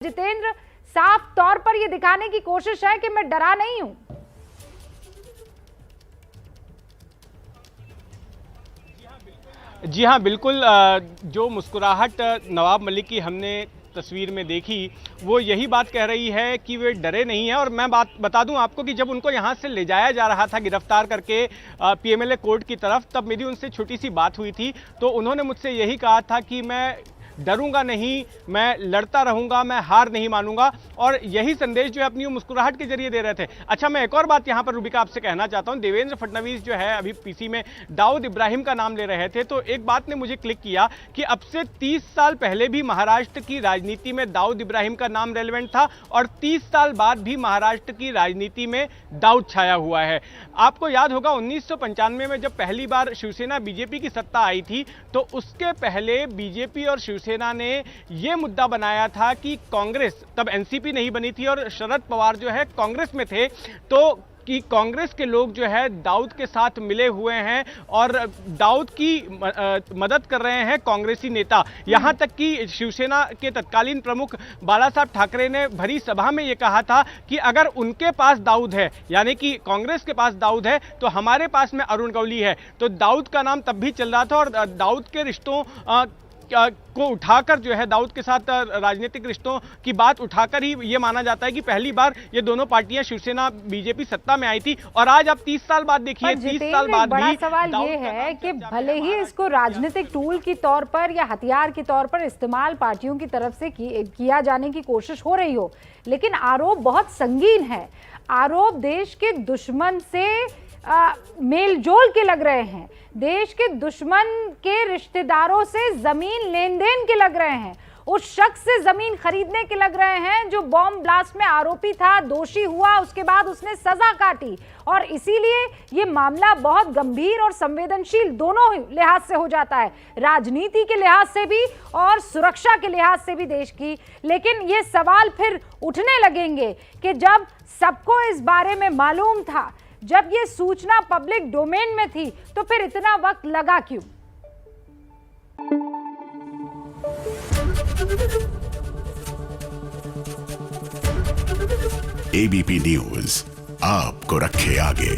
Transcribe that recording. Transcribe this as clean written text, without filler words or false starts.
जितेंद्र, साफ तौर पर यह दिखाने की कोशिश है कि मैं डरा नहीं हूं। जी हाँ, बिल्कुल। जो मुस्कुराहट नवाब मलिक की हमने तस्वीर में देखी, वो यही बात कह रही है कि वे डरे नहीं हैं। और मैं बात बता दूं आपको कि जब उनको यहां से ले जाया जा रहा था गिरफ्तार करके पीएमएलए कोर्ट की तरफ, तब मेरी उनसे छोटी सी बात हुई थी। तो उन्होंने मुझसे यही कहा था कि मैं डरूंगा नहीं, मैं लड़ता रहूंगा, मैं हार नहीं मानूंगा। और यही संदेश जो है अपनी मुस्कुराहट के जरिए दे रहे थे। अच्छा, मैं एक और बात यहां पर रूबिका आपसे कहना चाहता हूं। देवेंद्र फडणवीस जो है अभी पीसी में दाऊद इब्राहिम का नाम ले रहे थे, तो एक बात ने मुझे क्लिक किया कि अब से 30 साल पहले भी महाराष्ट्र की राजनीति में दाऊद इब्राहिम का नाम रेलेवेंट था और 30 साल बाद भी महाराष्ट्र की राजनीति में दाऊद छाया हुआ है। आपको याद होगा 1995 में जब पहली बार शिवसेना बीजेपी की सत्ता आई थी, तो उसके पहले बीजेपी और शिवसेना ने यह मुद्दा बनाया था कि कांग्रेस, तब एनसीपी नहीं बनी थी और शरद पवार जो है कांग्रेस में थे, तो कि कांग्रेस के लोग जो है दाऊद के साथ मिले हुए हैं और दाऊद की मदद कर रहे हैं कांग्रेसी नेता। यहां तक कि शिवसेना के तत्कालीन प्रमुख बाला साहब ठाकरे ने भरी सभा में यह कहा था कि अगर उनके पास दाऊद है, यानी कि कांग्रेस के पास दाऊद है, तो हमारे पास में अरुण गौली है। तो दाऊद का नाम तब भी चल रहा था और दाऊद के रिश्तों को उठाकर जो है, दाऊद के साथ राजनीतिक रिश्तों की बात उठाकर ही ये माना जाता है कि पहली बार ये दोनों पार्टियां शिवसेना बीजेपी सत्ता में आई थी। और आज आप 30 साल बाद देखिए, 30 साल बाद बड़ा भी सवाल ये है कि भले ही इसको राजनीतिक टूल की तौर पर या हथियार के तौर पर इस्तेमाल पार्टियों की तरफ से किया जाने की कोशिश हो रही हो, लेकिन आरोप बहुत संगीन है। आरोप देश के दुश्मन से मेलजोल के लग रहे हैं, देश के दुश्मन के रिश्तेदारों से जमीन लेन देन के लग रहे हैं, उस शख्स से जमीन खरीदने के लग रहे हैं जो बॉम्ब ब्लास्ट में आरोपी था, दोषी हुआ, उसके बाद उसने सजा काटी। और इसीलिए ये मामला बहुत गंभीर और संवेदनशील दोनों लिहाज से हो जाता है, राजनीति के लिहाज से भी और सुरक्षा के लिहाज से भी देश की। लेकिन ये सवाल फिर उठने लगेंगे कि जब सबको इस बारे में मालूम था, जब ये सूचना पब्लिक डोमेन में थी, तो फिर इतना वक्त लगा क्यों? एबीपी न्यूज आपको रखे आगे।